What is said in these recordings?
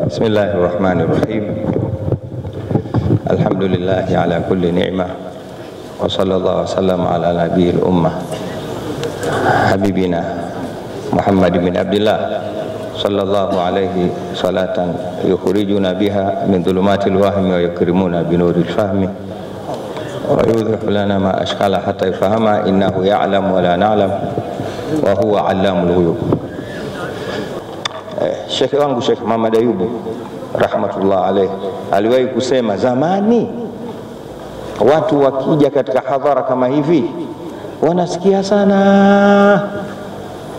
Bismillahirrahmanirrahim. Alhamdulillahi ala kulli ni'mah. Wa sallallahu wasallam ala nabiyil ummah habibina Muhammad bin Abdullah sallallahu alaihi salatan yukhrijuna biha min dhulumatil wahmi wa yukrimuna binuril fahmi wa yudhifu lana ma ashkala hatta yafahama innahu ya'lam wa la na'lam wa huwa 'allamul ghuyub. Sheikh wangu Sheikh Muhammad Ayubu rahmatullah alayhi aliwahi kusema, zamani watu wakija katika hadhara kama hivi wanasikia sana,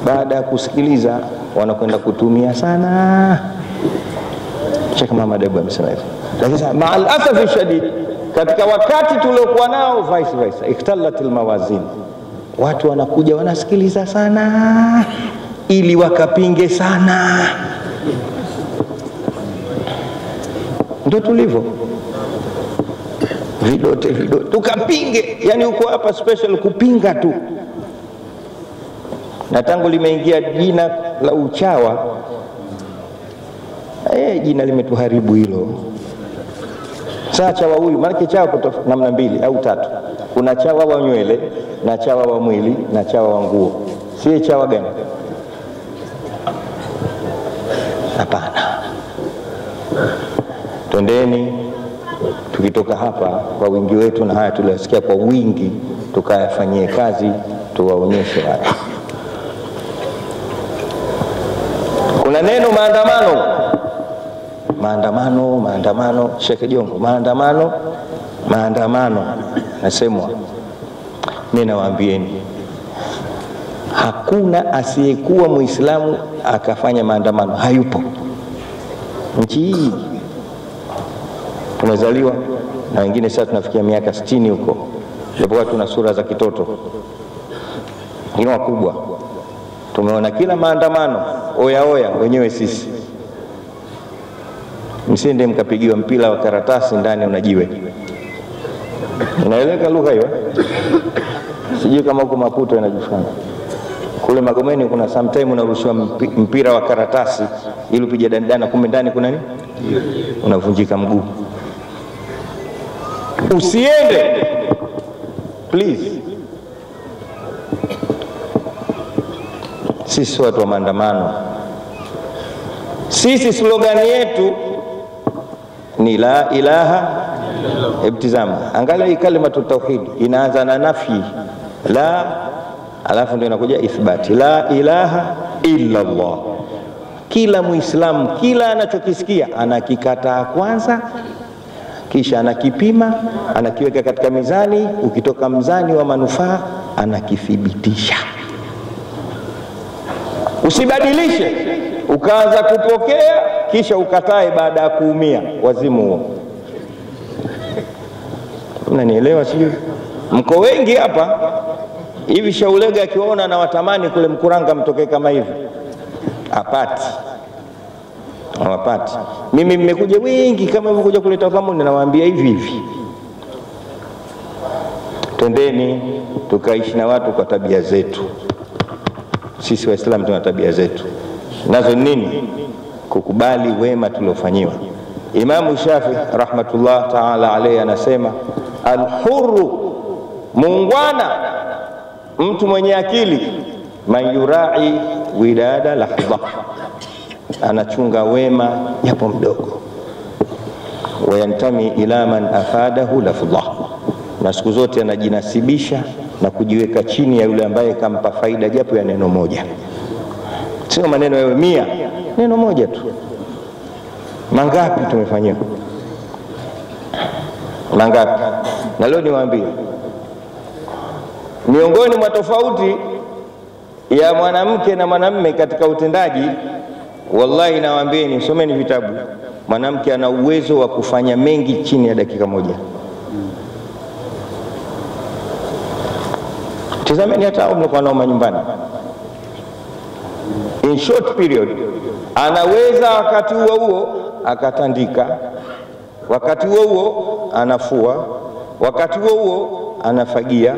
baada ya kusikiliza wanakwenda kutumia sana. Sheikh Muhammad Ayubu amesema hivyo. Lakini ma'al asafi shadid, katika wakati tuliokuwa nao vice versa, ikhtalatil mawazin, watu wanakuja wanasikiliza sana ili wakapinge sana. Ndio tulivyo vidote tukapinge, yani uko hapa special kupinga tu. Na tangu limeingia jina la uchawa, jina limetuharibu hilo. Sasa chawa huyu, maana chawa kutoka namna mbili au tatu. Kuna chawa wa nywele na chawa wa mwili na chawa wa nguo. Si chawa gani? Hapana. Twendeni tukitoka hapa kwa wingi wetu na haya tuliyosikia kwa wingi, tukayafanyie kazi, tuwaonyeshe haya. Kuna neno maandamano, Sheikh Jongo, maandamano nasemwa. Mimi nawaambieni, hakuna asiyekuwa Muislamu akafanya maandamano, hayupo. Nchi hii tumezaliwa na wengine sasa tunafikia miaka 60 huko, japokuwa tuna sura za kitoto, ni wakubwa. Tumeona kila maandamano, oya wenyewe sisi. Msinde mkapigiwa mpira wa karatasi ndani unajiwe. Unaeleka lugha hiyo? Sijui kama huko Maputo inajifanya. Kule Magomeni kuna sometime unarushwa mpira wa karatasi ili upige dandana, kumbe ndani kuna nini? Unavunjika mguu. Usiende please. Sisi watu wa maandamano, sisi slogan yetu ni la ilaha ibtizama. Angalia hii kalima tauhid inaanza na nafi la, alafu ndio inakuja ithbati la ilaha illa Allah. Kila Muislamu kila anachokisikia anakikataa kwanza, kisha anakipima, anakiweka katika mizani, ukitoka mzani wa manufaa anakithibitisha. Usibadilishe ukaanza kupokea kisha ukatae baada ya kuumia, wazimu huo. Unanielewa sio? Mko wengi hapa hivi, Shaulega akiwaona na watamani kule Mkuranga mtoke kama hivi, hawapati. Mimi mmekuja wengi kama hivyo kuja kuleta dhamuni, nawaambia hivi. Twendeni tukaishi na watu kwa tabia zetu. Sisi Waislamu tuna tabia zetu. Nazo nini? Kukubali wema tuliofanyiwa. Imamu Shafi rahmatullah ta'ala alayhi anasema, al-hurru, muungwana, mtu mwenye akili, man yurai widada lahdha, anachunga wema japo mdogo. Wayantami ila man afadahu lafdha, na siku zote anajinasibisha na kujiweka chini ya yule ambaye kampa faida japo ya neno moja. Sio maneno yawe 100, neno moja tu. Mangapi tumefanyia? Mangapi? Na leo niwaambie, miongoni mwa tofauti ya mwanamke na mwanamume katika utendaji, wallahi nawaambieni, someni vitabu. Mwanamke ana uwezo wa kufanya mengi chini ya dakika moja. Tazameni hata hao mlikuwa nao nyumbani, in short period anaweza wakati huo akatandika, wakati huo anafua, wakati huo anafagia,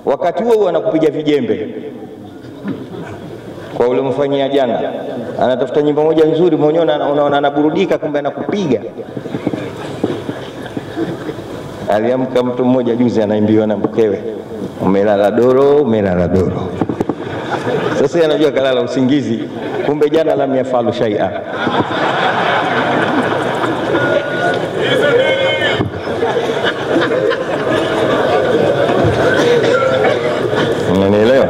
wakati huo anakupiga vijembe. kwa ule mfanyia jana, anatafuta nyimbo moja nzuri, mwenyewe unaona anaburudika, kumbe anakupiga. Aliamka mtu mmoja juzi anaimbiwa na mkewe, umelala doro, umelala doro. Sasa anajua kalala usingizi, kumbe jana lam yafalu shay'a. Unanielewa?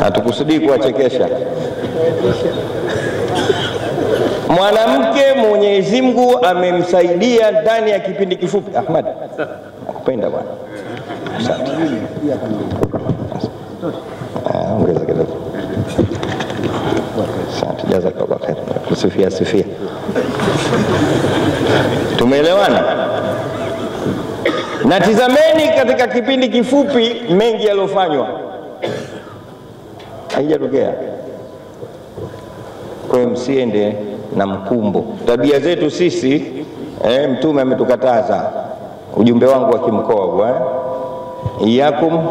Hatukusudii kuwachekesha. Mwanamke Mwenyezi Mungu amemsaidia ndani ya kipindi kifupi. Ahmad, nakupenda bwana. Asante. Ongeza kidogo. Asante, jazakallahu khair. Kusifia. Tumeelewana? Na tizameni katika kipindi kifupi mengi yaliyofanywa. Haijatokea. Kwa hiyo msiende na mkumbo. Tabia zetu sisi Mtume ametukataza. Ujumbe wangu wa kimkoa bwana, iyakum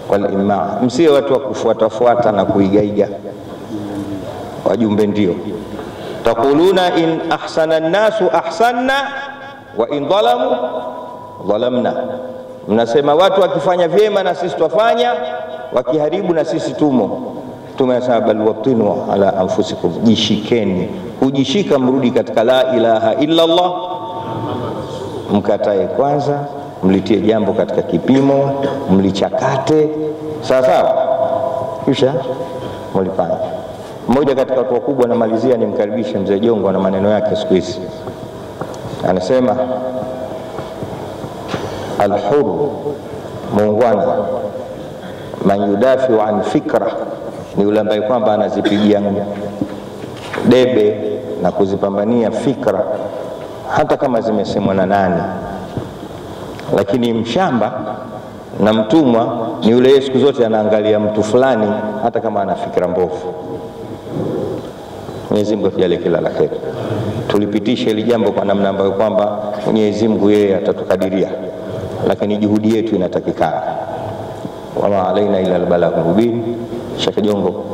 wal imma, msiwe watu wa kufuatafuata na kuigaiga. Wajumbe ndio taquluna in ahsana an-nasu ahsanna wa in dhalamu dhalamna. Mnasema watu wakifanya vyema na sisi twafanya, wakiharibu na sisi tumo. Tumesema bal watinu ala anfusikum, jishikeni. Kujishika mrudi katika la ilaha illa Allah, mkatae kwanza, mlitie jambo katika kipimo, mlichakate sawa, kisha mlifanye. Mmoja katika watu wakubwa, namalizia nimkaribishe mzee Jongo na maneno yake siku hizi. Anasema al-hurr, muungwana, man yudafi an fikra, ni yule ambaye kwamba anazipigia debe na kuzipambania fikra hata kama zimesemwa na nani. Lakini mshamba na mtumwa ni yule siku zote anaangalia mtu fulani hata kama ana fikra mbovu. Mwenyezi Mungu atujalie kila la kheri. Tulipitisha hili jambo kwa namna ambayo kwamba Mwenyezi Mungu yeye atatukadiria, lakini juhudi yetu inatakikana. Wama alaina ila al-balagh mubin. Sheikh Jongo.